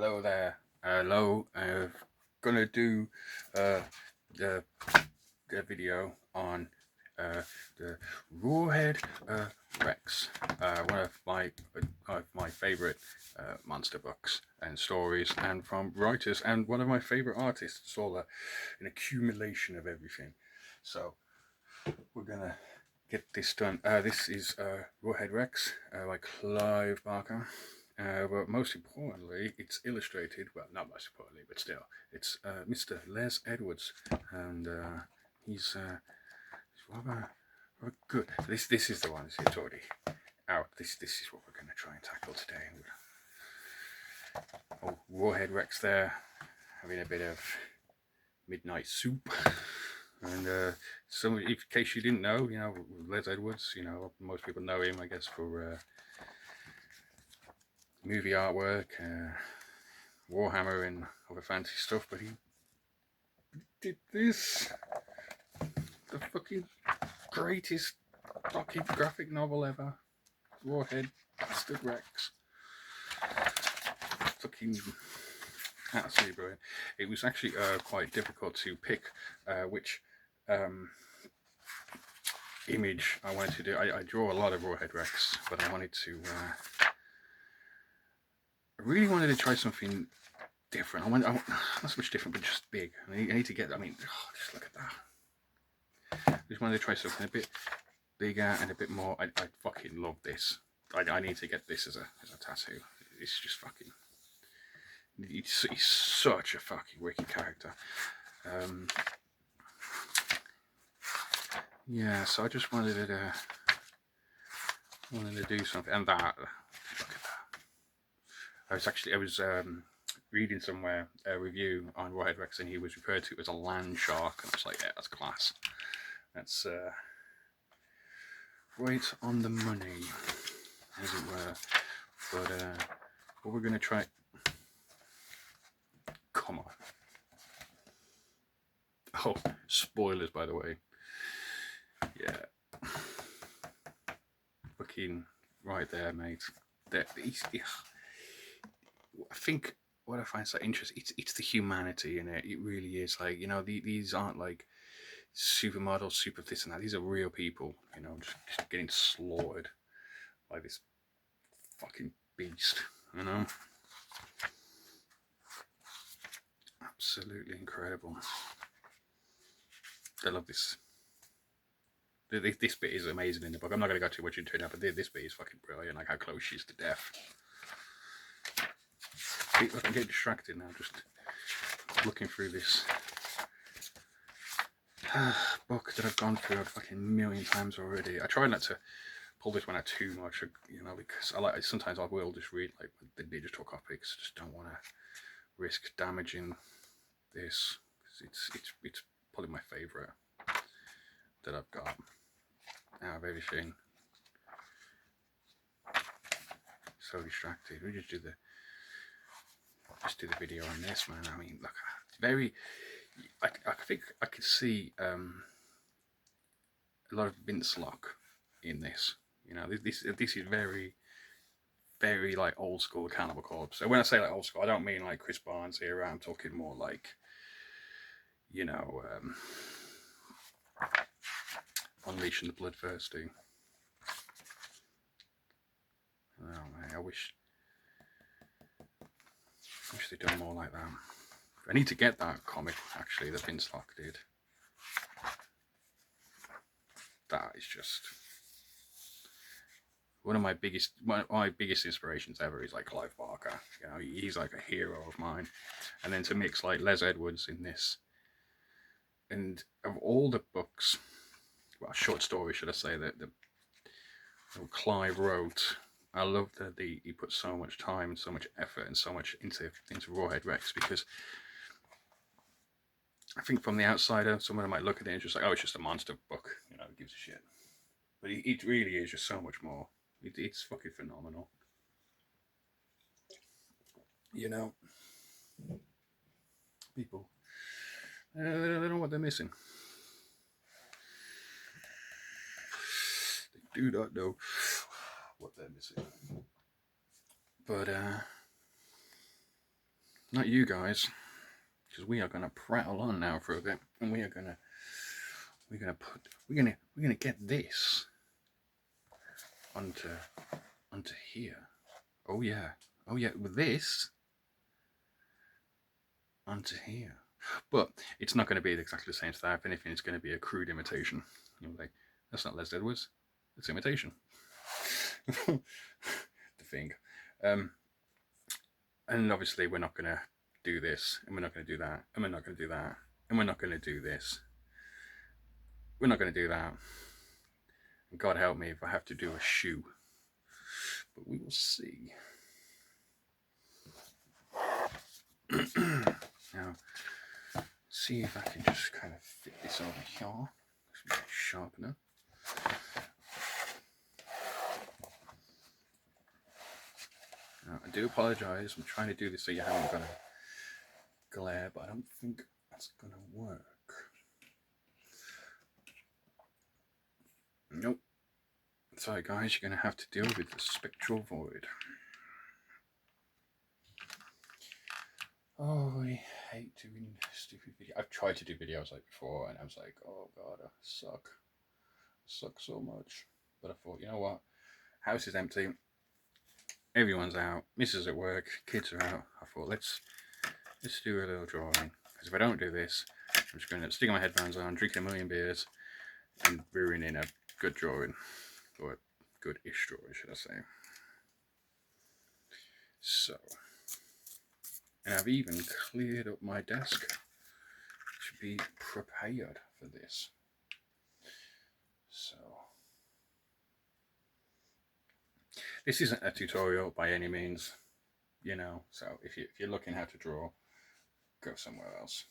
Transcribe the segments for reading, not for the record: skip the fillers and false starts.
Hello there. Hello. I'm gonna do the video on uh, the Rawhead Rex, one of my favorite monster books and stories, and from writers and one of my favorite artists. It's all an accumulation of everything. So we're gonna get this done. This is Rawhead Rex by Clive Barker. But most importantly, it's illustrated. Well, not most importantly, but still, it's Mr. Les Edwards, and he's rather good. This is the one. It's already out. This is what we're going to try and tackle today. Oh, Rawhead Rex there, having a bit of midnight soup. And in case you didn't know, Les Edwards. Most people know him, I guess, for movie artwork, Warhammer and other fantasy stuff, but he did this, the fucking greatest fucking graphic novel ever, Rawhead Bastard Rex. Fucking absolutely brilliant. It was actually quite difficult to pick which image I wanted to do. I draw a lot of Rawhead Rex, but I wanted to I really wanted to try something different. I not so much different, but just big. I need to get. Just look at that. I just wanted to try something a bit bigger and a bit more. I fucking love this. I need to get this as a tattoo. It's just fucking. He's such a fucking wicked character. Yeah, so I just wanted to do something, and that. Look at that. I was reading somewhere a review on Rawhead Rex, and he was referred to as a land shark, and I was like, yeah, that's class. That's right on the money, as it were. But what we're gonna try. Come on. Oh, spoilers, by the way. Yeah. Fucking right there, mate. I think what I find so interesting, it's the humanity in it. It really is. Like, these aren't like supermodels, super this and that. These are real people, just getting slaughtered by this fucking beast, Absolutely incredible. I love this. This bit is amazing in the book. I'm not going to go too much into it now, but this bit is fucking brilliant. Like how close she is to death. Look, I'm getting distracted now, just looking through this book that I've gone through a fucking million times already. I try not to pull this one out too much, because sometimes I will just read like the digital copies. Just don't want to risk damaging this. It's probably my favourite that I've got out of everything. So distracted. We just do the video on this, man. I mean, look, very. I think I could see a lot of Vince Locke in this. This is very, very like old school Cannibal Corpse. So when I say like old school, I don't mean like Chris Barnes era. I'm talking more like, Unleashing the Bloodthirsty. Oh man, I wish they'd done more like that. I need to get that comic actually that Vince Locke did. That is just one of my biggest inspirations ever. Is like Clive Barker. He's like a hero of mine. And then to mix like Les Edwards in this, and of all the books, well, short story should I say, that Clive wrote, I love that he put so much time, so much effort, and so much into Rawhead Rex, because I think from the outsider, someone might look at it and just like, oh, it's just a monster book, who gives a shit. But it really is just so much more. It's fucking phenomenal. People, they don't know what they're missing. They do not know what they're missing. But not you guys, because we are gonna prattle on now for a bit, and we're gonna get this onto here. Oh yeah, with this onto here. But it's not going to be exactly the same style. If anything, it's going to be a crude imitation. You're like, that's not Les Edwards. It's imitation. The thing. And obviously, we're not going to do this, and we're not going to do that, and we're not going to do that, and we're not going to do this. We're not going to do that. And God help me if I have to do a shoe. But we will see. Now, see if I can just kind of fit this over here. Sharpener. Now, I do apologise. I'm trying to do this so you haven't got a glare, but I don't think that's going to work. Nope. Sorry guys, you're going to have to deal with the spectral void. Oh, I hate doing stupid videos. I've tried to do videos like before, and I was like, oh god, I suck. I suck so much. But I thought, you know what? House is empty. Everyone's out. Missus at work. Kids are out. I thought, let's do a little drawing. Because if I don't do this, I'm just going to stick my headphones on, drinking a million beers, and ruining a good drawing. Or a good-ish drawing, should I say. So... and I've even cleared up my desk to be prepared for this. So, this isn't a tutorial by any means, you know, so if you're looking how to draw, go somewhere else,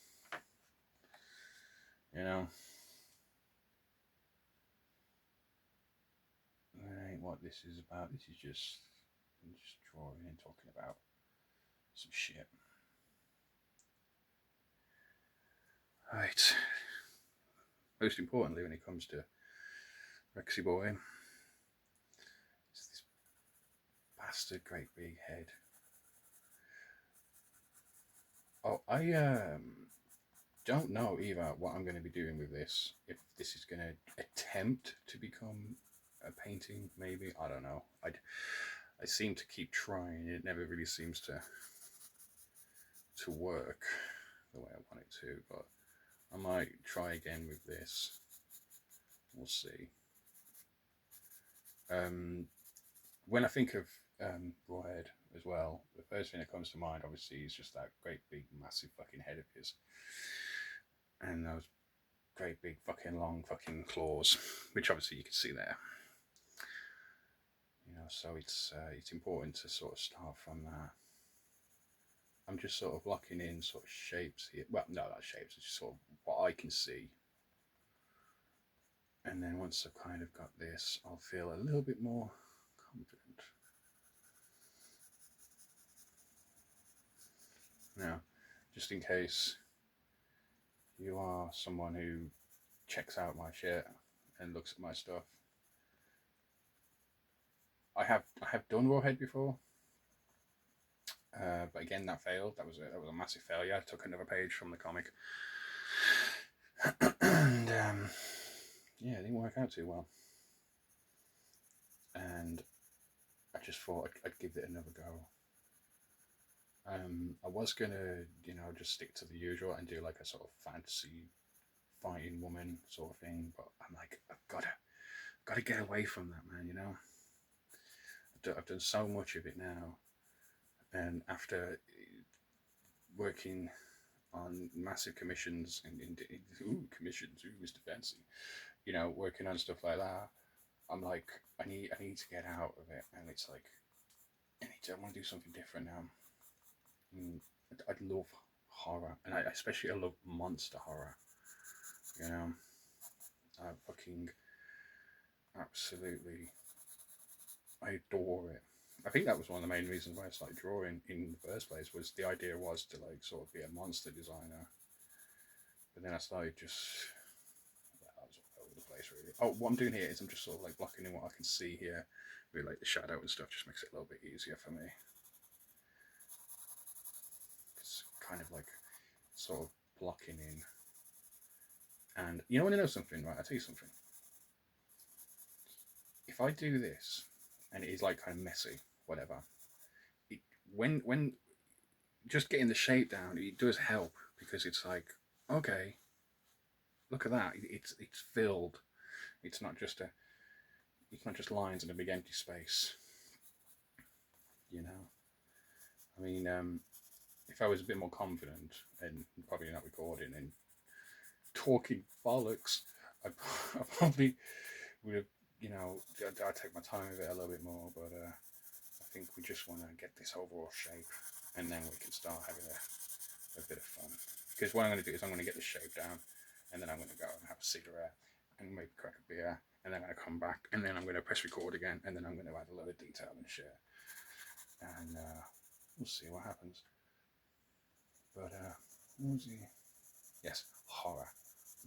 you know. That ain't what this is about. This is just drawing and talking about some shit. Right. Most importantly, when it comes to Rexy boy, it's this bastard great big head. Oh, I don't know either what I'm going to be doing with this. If this is going to attempt to become a painting, maybe, I don't know. I seem to keep trying. It never really seems to work the way I want it to, but I might try again with this. We'll see. When I think of Rawhead as well, the first thing that comes to mind obviously is just that great big massive fucking head of his, and those great big fucking long fucking claws, which obviously you can see there. You know, so it's important to sort of start from that. I'm just sort of locking in sort of shapes here. Well, no, not shapes. It's just sort of what I can see. And then once I've kind of got this, I'll feel a little bit more confident. Now, just in case you are someone who checks out my shit and looks at my stuff, I have done Rawhead before. But again, that failed. That was a massive failure. I took another page from the comic, and yeah, it didn't work out too well. And I just thought I'd give it another go. I was gonna, you know, just stick to the usual and do like a sort of fantasy fighting woman sort of thing, but I'm like, I've gotta get away from that, man. You know, I've done so much of it now. And after working on massive commissions and commissions, Mr. Fancy, you know, working on stuff like that, I'm like, I need to get out of it, and it's like, I want to do something different now. I love horror, and I especially love monster horror. You know, I fucking absolutely, I adore it. I think that was one of the main reasons why I started drawing in the first place, was the idea was to like sort of be a monster designer. But then I started just, well, I was all over the place really. Oh, what I'm doing here is I'm just sort of like blocking in what I can see here with like the shadow and stuff, just makes it a little bit easier for me. kind of like sort of blocking in. And you know, when I know something, right? I'll tell you something. If I do this and it is like kind of messy, whatever, it, when just getting the shape down, it does help, because it's like, okay, look at that. It's filled. It's not just lines in a big empty space. You know, I mean, if I was a bit more confident and probably not recording and talking bollocks, I probably would have, you know, I'd take my time with it a little bit more. But I think we just want to get this overall shape, and then we can start having a bit of fun. Because what I'm going to do is I'm going to get the shape down, and then I'm going to go and have a cigarette and maybe crack a beer, and then I'm going to come back, and then I'm going to press record again, and then I'm going to add a lot of detail and shit, and we'll see what happens. But what was he? Yes, horror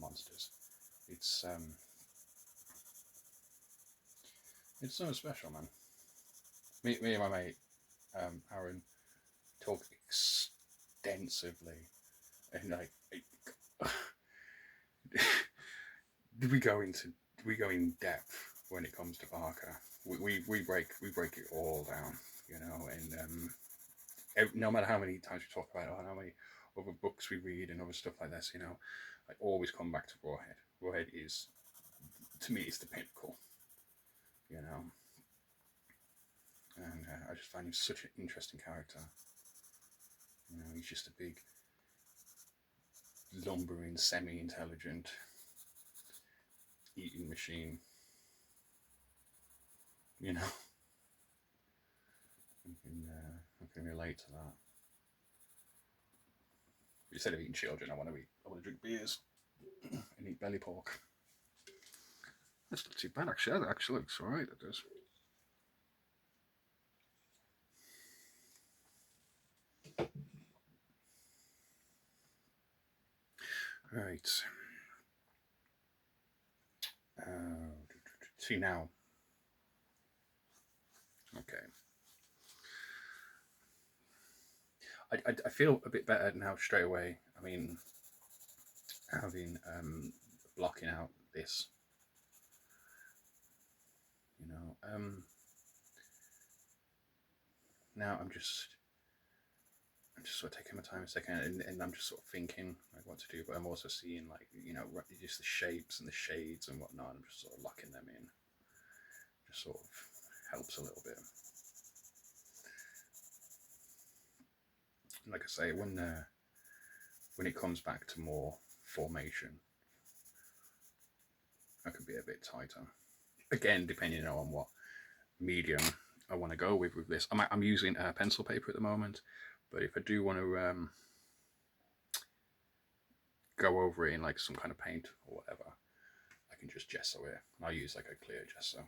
monsters. It's so special, man. Me and my mate Aaron talk extensively, and like we go in depth when it comes to Barker. We break it all down, you know, and no matter how many times we talk about it, or how many other books we read and other stuff like this, you know, I always come back to Rawhead. Rawhead is, to me, it's the pinnacle, you know. And I just find him such an interesting character. You know, he's just a big, lumbering, semi-intelligent eating machine. You know, I can relate to that. Instead of eating children, I want to drink beers and eat belly pork. That's not too bad, actually. That actually looks alright, it does. Right. See now. Okay. I feel a bit better now straight away. I mean, having blocking out this, you know, now I'm just sort of taking my time a second, and I'm just sort of thinking like what to do, but I'm also seeing, like, you know, just the shapes and the shades and whatnot. I'm just sort of locking them in. Just sort of helps a little bit. Like I say, when it comes back to more formation, I could be a bit tighter. Again, depending on what medium I want to go with this. I'm using pencil paper at the moment, but if I do want to go over it in like some kind of paint or whatever, I can just gesso it. I'll use like a clear gesso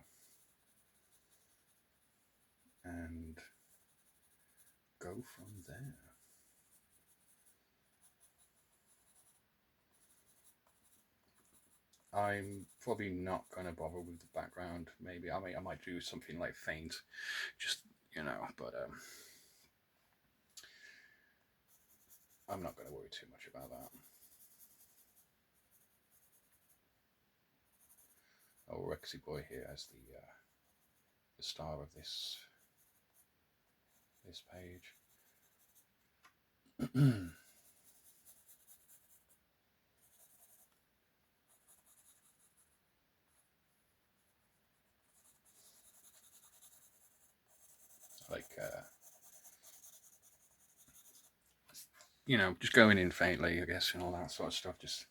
and go from there. I'm probably not going to bother with the background. Maybe I might do something like faint, just, you know, but I'm not going to worry too much about that. Oh, Rexy Boy here as the star of this page. Like, you know, just going in faintly, I guess, and all that sort of stuff, just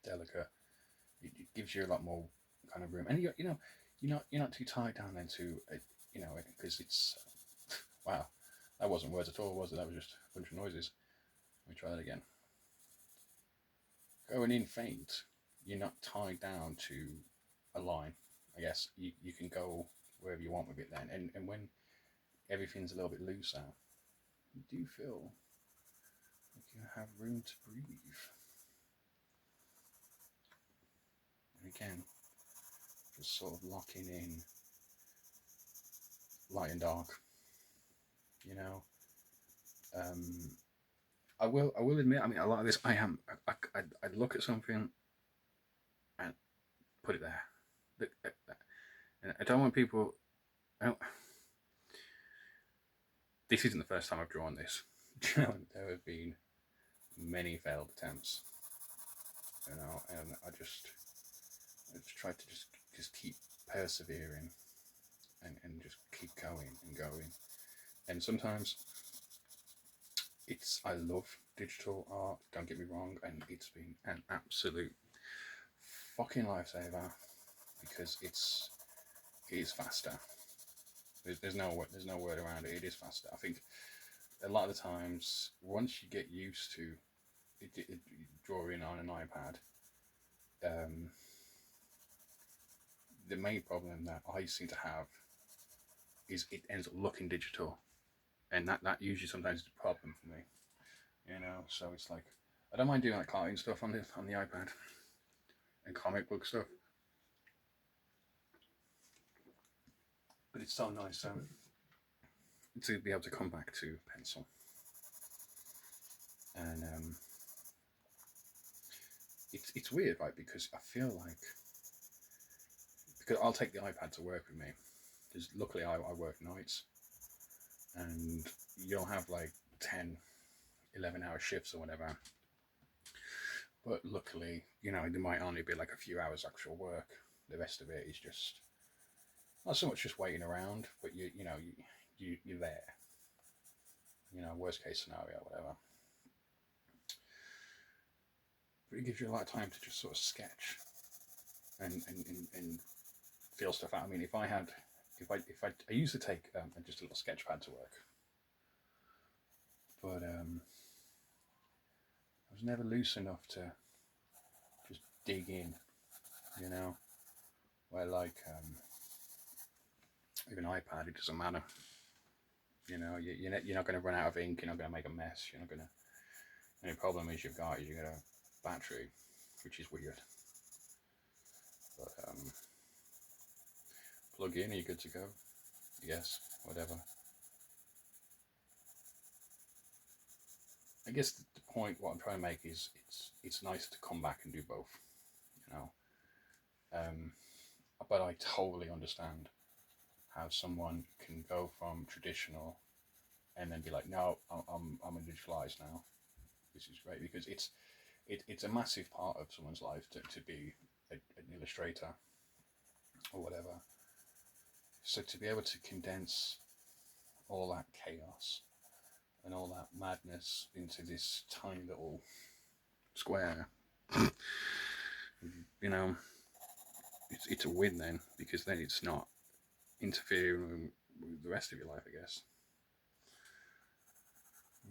delicate. It gives you a lot more kind of room, and you know, you're not too tied down into it, you know, because it's wow, that wasn't words at all, was it? That was just a bunch of noises. Let me try that again. Going in faint, you're not tied down to a line. I guess you can go wherever you want with it then, and when everything's a little bit looser, you do feel like you have room to breathe. And again, just sort of locking in light and dark, you know. I will admit. I mean, a lot of this, I look at something and put it there. And I don't want people. I don't, this isn't the first time I've drawn this. There have been many failed attempts, and I just try to just keep persevering and just keep going and going. And sometimes I love digital art, don't get me wrong, and it's been an absolute fucking lifesaver because it is faster. There's no word around it. It is faster. I think a lot of the times, once you get used to drawing on an iPad, the main problem that I seem to have is it ends up looking digital, and that usually sometimes is a problem for me. So it's like I don't mind doing like cartoon stuff on the iPad and comic book stuff, but it's so nice to be able to come back to pencil. And it's weird, right? Because I feel like because I'll take the iPad to work with me. Because luckily I work nights, and you'll have like 10, 11-hour shifts or whatever. But luckily, there might only be like a few hours actual work. The rest of it is just not so much just waiting around, but you're there. Worst case scenario, whatever. But it gives you a lot of time to just sort of sketch and feel stuff out. I mean, if I used to take just a little sketch pad to work, but I was never loose enough to just dig in, where like even iPad, it doesn't matter. You're not going to run out of ink. You're not going to make a mess. You're not going to. The only problem is you've got a battery, which is weird. But plug in, you're good to go. Yes, whatever. I guess the point, what I'm trying to make is, it's nice to come back and do both. But I totally understand how someone can go from traditional and then be like, no, I'm a digitalized now. This is great because it's a massive part of someone's life to be an illustrator or whatever. So to be able to condense all that chaos and all that madness into this tiny little square, it's a win then, because then it's not interfering with the rest of your life, I guess.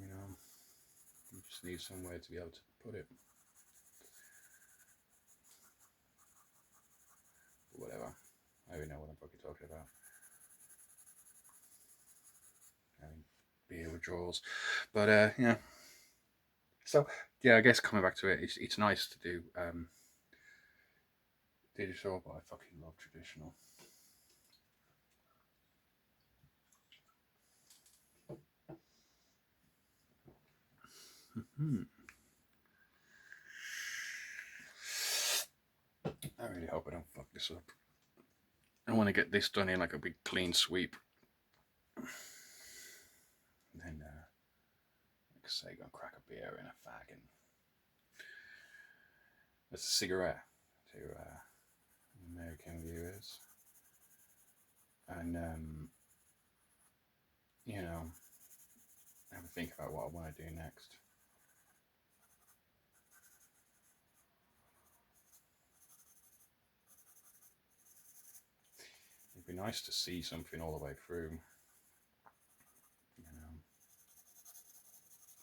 You just need somewhere to be able to put it. But whatever. I don't even know what I'm fucking talking about. Beer withdrawals. But yeah. So yeah, I guess coming back to it, it's nice to do digital, but I fucking love traditional. I really hope I don't fuck this up. I want to get this done in like a big clean sweep. And then, like I say, go crack a beer in a fag, and that's a cigarette to American viewers. And, have a think about what I want to do next. It'd be nice to see something all the way through.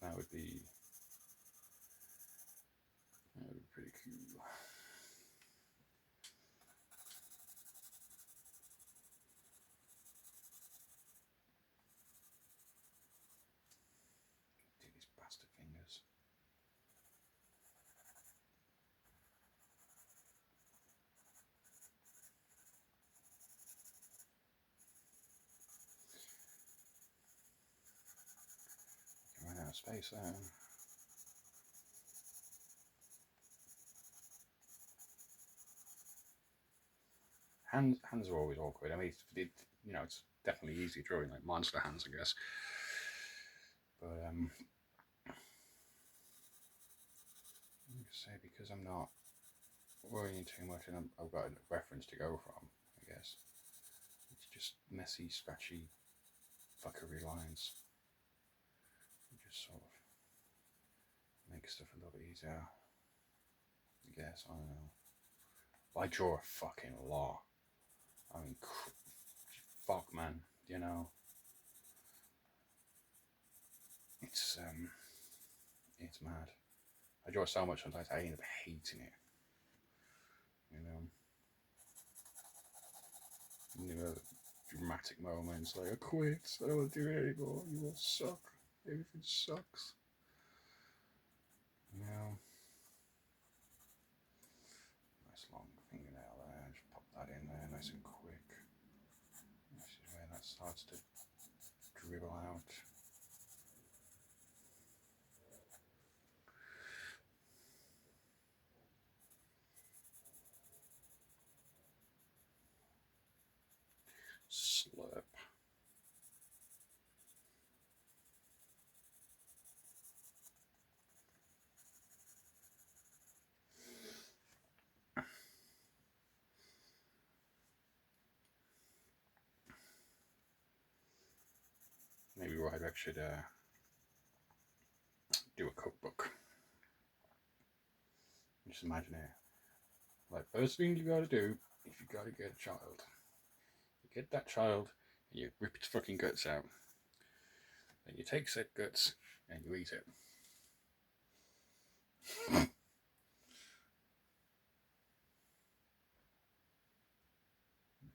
That would be pretty cool. Do these bastard fingers. Run out of space there. hands are always awkward. I mean, you know, it's definitely easy drawing like monster hands, I guess. But say because I'm not worrying too much, and I've got a reference to go from, I guess. It's just messy, scratchy, fuckery lines. It just sort of make stuff a little easier. I guess, I don't know. I draw a fucking lot. I mean, fuck, man, you know. It's mad. I draw so much sometimes I end up hating it. You know, dramatic moments like I quit, I don't want to do it anymore. You all suck. Everything sucks. You know. Nice long fingernail there. Just pop that in there, nice and quick. This is where that starts to dribble out. Slurp. Maybe Rawhead should do a cookbook. Just imagine it. Like, first thing you gotta do is you gotta get a child. You get that child and you rip its fucking guts out. Then you take said guts and you eat it.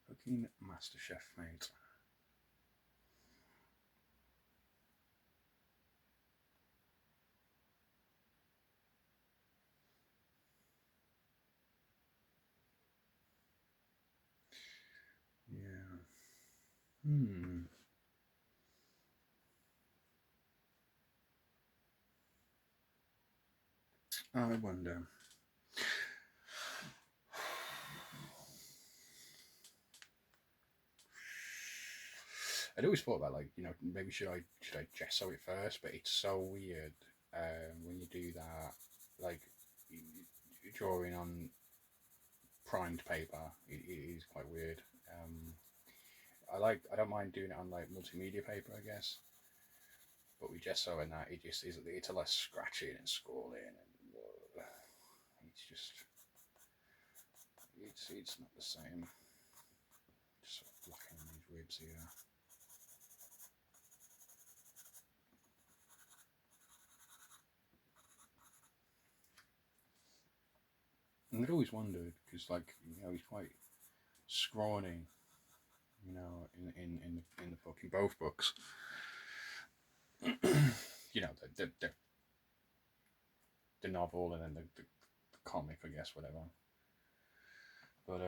Fucking Master Chef, mate. Yeah. I wonder. I'd always thought about, like, you know, maybe should I gesso it first, but it's so weird when you do that, like drawing on primed paper. It is quite weird. I don't mind doing it on like multimedia paper, I guess, but with gesso and that, it just is, it's a less scratching and scrawling, and it's just it's not the same. Just sort of blackening these ribs here. And I'd always wondered, because, like, you know, he's quite scrawny, you know, in the fucking both books. You know, the novel and then the comic, I guess, whatever. But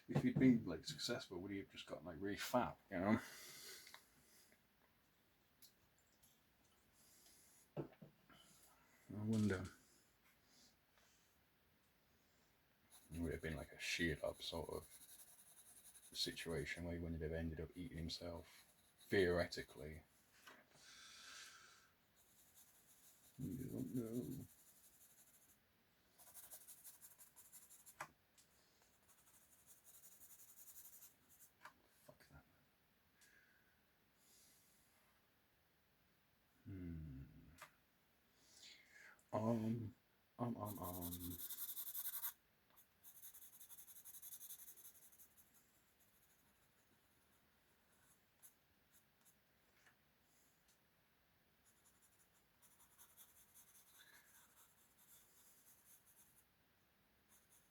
if he'd been like successful, would he have just gotten like really fat, you know? I wonder. It would have been like a sheared up sort of situation where he wouldn't have ended up eating himself, theoretically. You don't know. Fuck that. Um.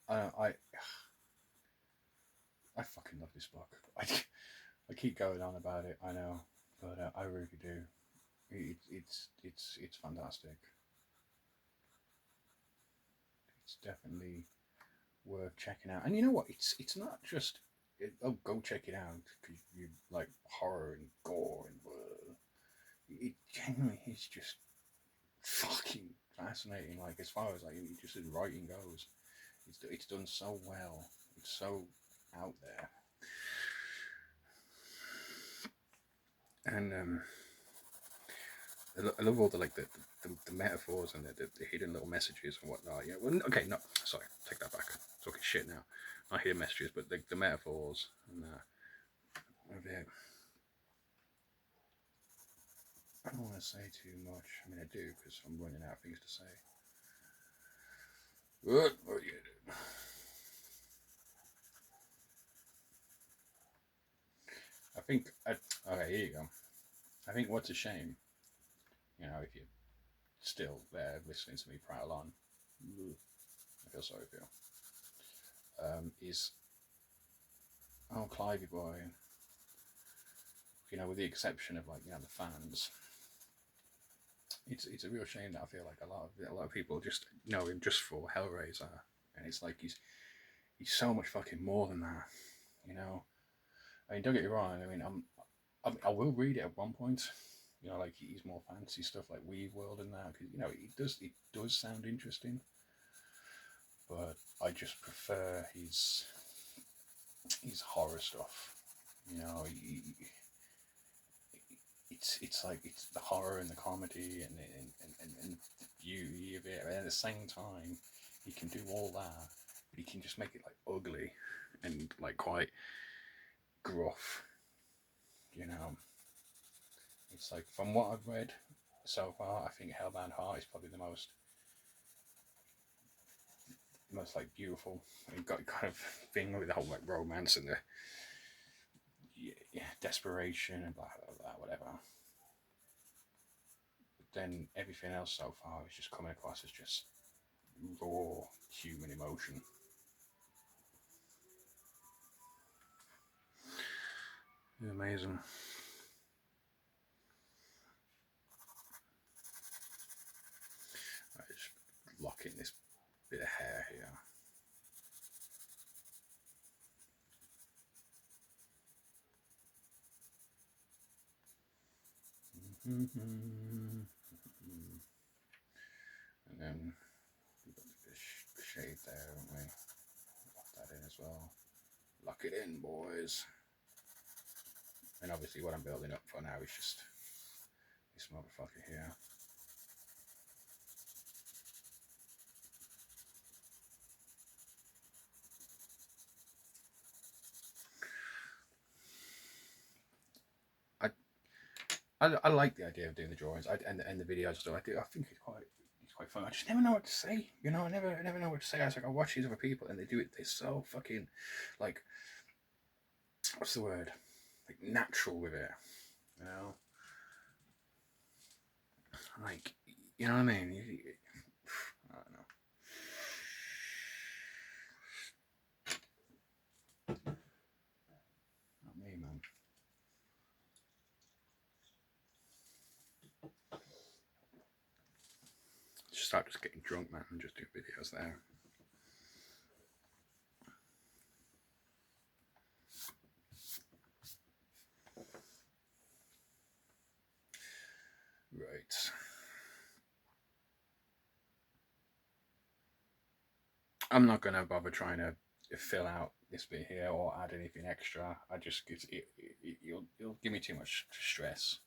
I fucking love this book. I keep going on about it. I know, but I really do. It's fantastic. It's definitely worth checking out. And you know what? It's not just oh, go check it out because you like horror and gore and it genuinely is just fucking fascinating. Like, as far as like just as writing goes, It's done so well. It's so out there, and I love all the like the metaphors and the hidden little messages and whatnot. Yeah. Well, okay, no, sorry, take that back. I'm talking shit now. Not hidden messages, but the metaphors and of it. I don't want to say too much. I mean, I do because I'm running out of things to say. What are you doing? I think. Okay, here you go. I think what's a shame, if you're still there listening to me prattle on, I feel sorry for you. Is Clivey boy, with the exception of the fans, it's a real shame that I feel like a lot of people just know him just for Hellraiser, and it's like he's so much fucking more than that, I mean, don't get me wrong. I mean, I will read it at one point. Like he's more fancy stuff like Weave World and that, because it does sound interesting, but I just prefer his horror stuff. It's like it's the horror and the comedy and the beauty of it. And at the same time, he can do all that, but he can just make it like ugly and like quite gruff. It's like from what I've read so far, I think Hellbound Heart is probably the most like beautiful. You've got kind of thing with the whole like romance and the desperation and blah blah blah whatever. But then everything else so far is just coming across as just raw human emotion. Amazing. Right, just locking this bit of hair here. And then we've got the shade there, haven't we? Lock that in as well. Lock it in, boys. And obviously what I'm building up for now is just this motherfucker here. I like the idea of doing the drawings and the videos and stuff. I think it's quite fun. I just never know what to say. I never know what to say. I was like, I watch these other people and they do it. They're so fucking like, what's the word? Like natural with it. Like, you know what I mean? I don't know. Not me, man. Start just getting drunk, man, and just do videos there. Right. I'm not gonna bother trying to fill out this bit here or add anything extra. I just it'll give me too much stress.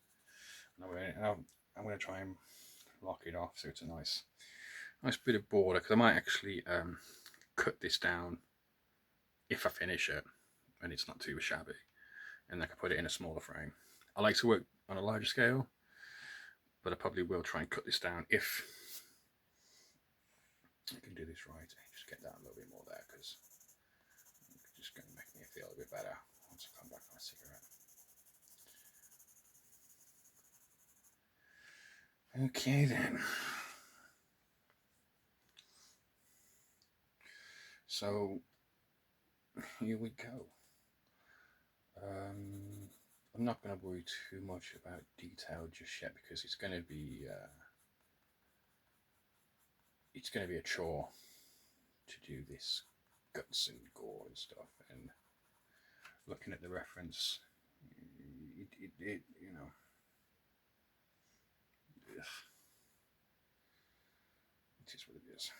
I'm gonna try and lock it off so it's a nice bit of border, because I might actually cut this down if I finish it and it's not too shabby, and I can put it in a smaller frame. I like to work on a larger scale, but I probably will try and cut this down if I can do this right. Just get down a little bit more there, because it's just going to make me feel a bit better once I come back on a cigarette. Okay then. So here we go. I'm not going to worry too much about detail just yet, because it's going to be a chore to do this guts and gore and stuff. And looking at the reference, it it is what it is.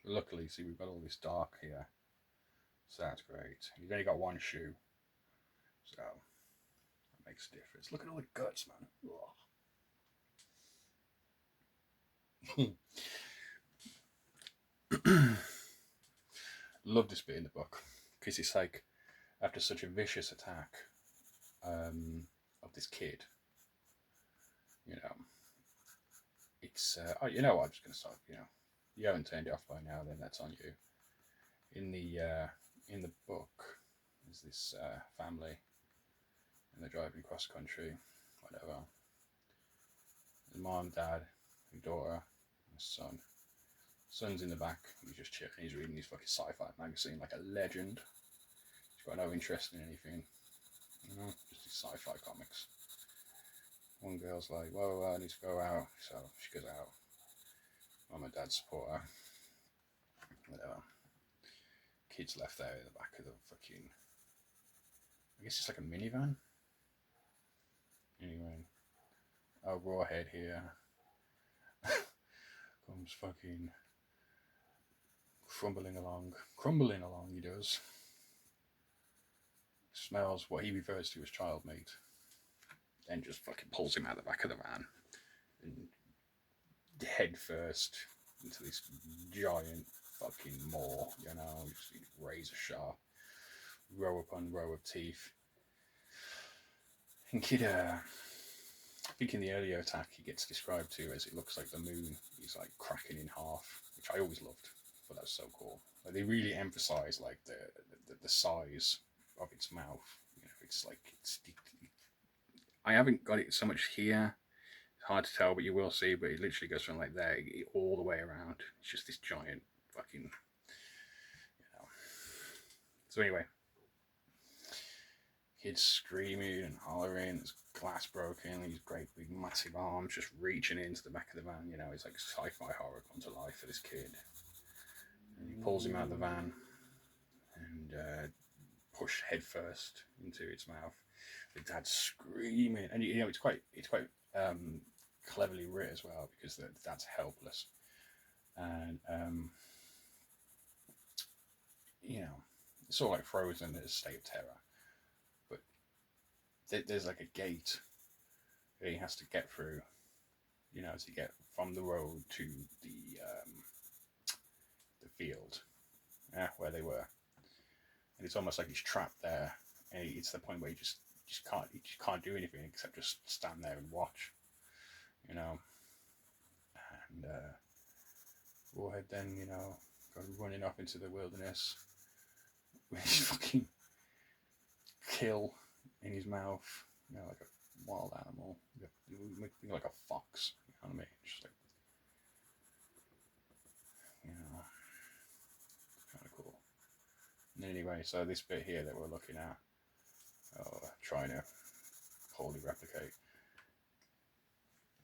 luckily, see, we've got all this dark here, so that's great. You've only got one shoe, so that makes a difference. Look at all the guts, man. Love this bit in the book because it's like after such a vicious attack of this kid, you know, it's oh, you know what? I'm just gonna stop. You know, you haven't turned it off by now, then that's on you. In the book, there's this family, and they're driving cross country, whatever. The mom, dad, the daughter, and the son. Son's in the back. He's just chilling. He's reading his fucking sci-fi magazine like a legend. He's got no interest in anything, you know, just his sci-fi comics. One girl's like, "Well, I need to go out," so she goes out. Mum and dad support her. Whatever. Kid's left there in the back of the fucking, I guess it's like a minivan. Anyway, Rawhead here comes fucking crumbling along he does. Smells what he refers to as child meat, then just fucking pulls him out the back of the van and head first into this giant fucking maw, you know, just razor sharp, row upon row of teeth. And kid, I think in the earlier attack he gets described to as it looks like the moon is like cracking in half, which I always loved. But that's so cool. Like, they really emphasize like the size of its mouth. You know, it's like I haven't got it so much here. It's hard to tell, but you will see. But it literally goes from like there all the way around. It's just this giant fucking, you know. So anyway, kids screaming and hollering. There's glass broken. These great big massive arms just reaching into the back of the van. You know, it's like sci-fi horror come to life for this kid. And he pulls him out of the van and push head first into its mouth. The dad's screaming, and you know it's quite cleverly writ as well, because the dad's helpless, and you know, it's sort of like frozen in a state of terror. But there's like a gate that he has to get through, you know, to get from the road to the field, where they were. And it's almost like he's trapped there, and it's the point where he just can't do anything except just stand there and watch, you know. And Rawhead then, you know, goes running off into the wilderness with his fucking kill in his mouth, you know, like a wild animal, like a fox, you know what I mean? Just like, you know, kind of cool. And anyway, so this bit here that we're looking at, trying to wholly replicate,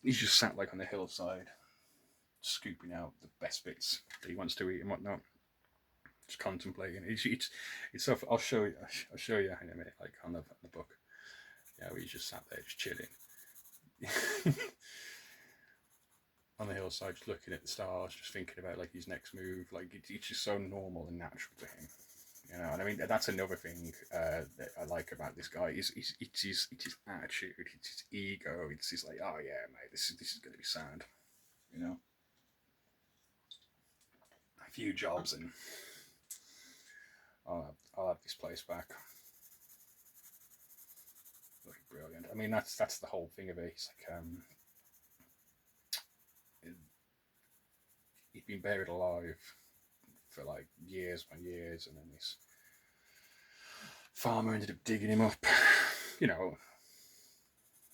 he's just sat like on the hillside, scooping out the best bits that he wants to eat and whatnot, just contemplating. It's so, I'll show you in a minute, like on the book. Yeah, he's just sat there, just chilling on the hillside, just looking at the stars, just thinking about like his next move. Like it's just so normal and natural to him. You know, and I mean that's another thing that I like about this guy is it's his attitude, it's his ego. It's his like, oh yeah, mate, this is going to be sound. You know, a few jobs and I'll have this place back. Looking brilliant. I mean that's the whole thing of it. It's like he'd been buried alive for like years and years, and then this farmer ended up digging him up, you know,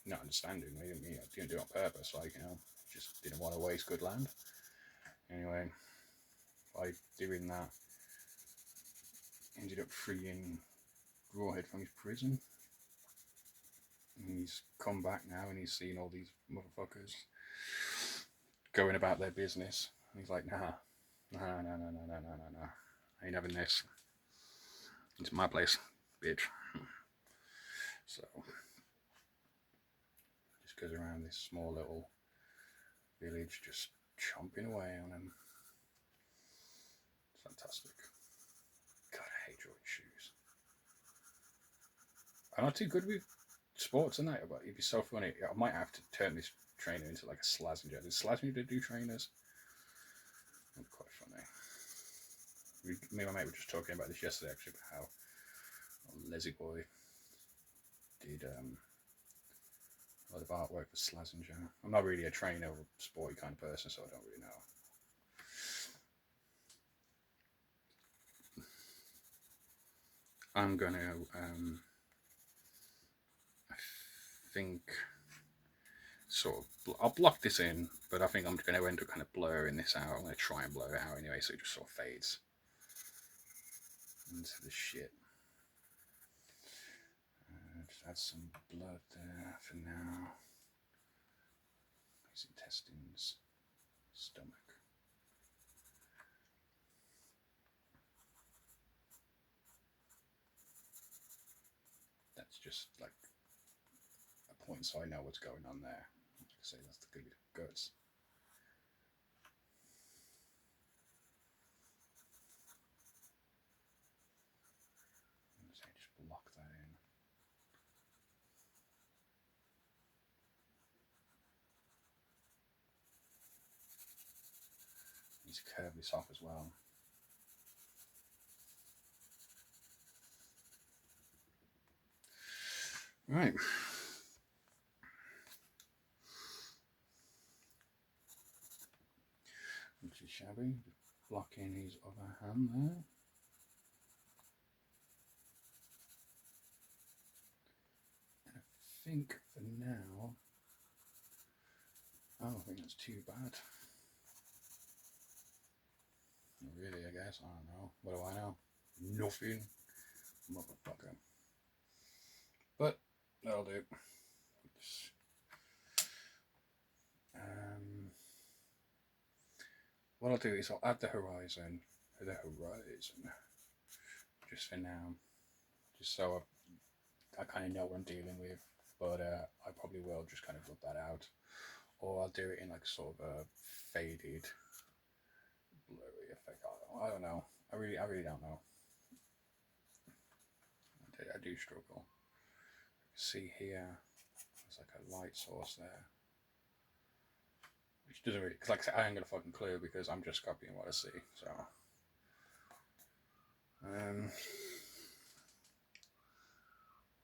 not understanding. He didn't do it on purpose, like, you know, just didn't want to waste good land. Anyway, by doing that, ended up freeing Rawhead from his prison. And he's come back now and he's seen all these motherfuckers going about their business. And he's like, nah. I ain't having this. It's my place, bitch. So, just goes around this small little village, just chomping away on him. fantastic. God, I hate Jordan shoes. I'm not too good with sports tonight, but it'd be so funny. I might have to turn this trainer into like a Slazenger. Does Slazenger do trainers? That's quite funny. Me and my mate were just talking about this yesterday, actually, about how Lazy Boy did a lot of artwork for Slazenger. I'm not really a trainer or sporty kind of person, so I don't really know. I'm gonna, I think, sort of, I'll block this in, but I think I'm going to end up kind of blurring this out. I'm going to try and blur it out anyway, so it just sort of fades into the shit. Just add some blood there for now. His intestines, stomach. That's just like a point so I know what's going on there. Like I say, that's the good guts. Just block that in. Need to curve this off as well. Right. Which is shabby. Just blocking his other hand there. And I think for now, I don't think that's too bad. Really, I guess. I don't know. What do I know? Nothing. Motherfucker. But that'll do. What I'll do is I'll add the horizon, just for now, just so I kind of know what I'm dealing with. But I probably will just kind of rub that out, or I'll do it in like sort of a faded, blurry effect. I don't know. I really don't know. I do struggle. See here, there's like a light source there, which doesn't really, cause like I said, I ain't got a fucking clue because I'm just copying what I see. So,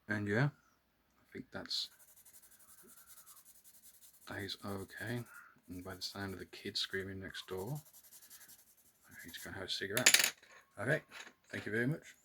and yeah, I think that is okay. And by the sound of the kids screaming next door, I need to go and have a cigarette. Okay, thank you very much.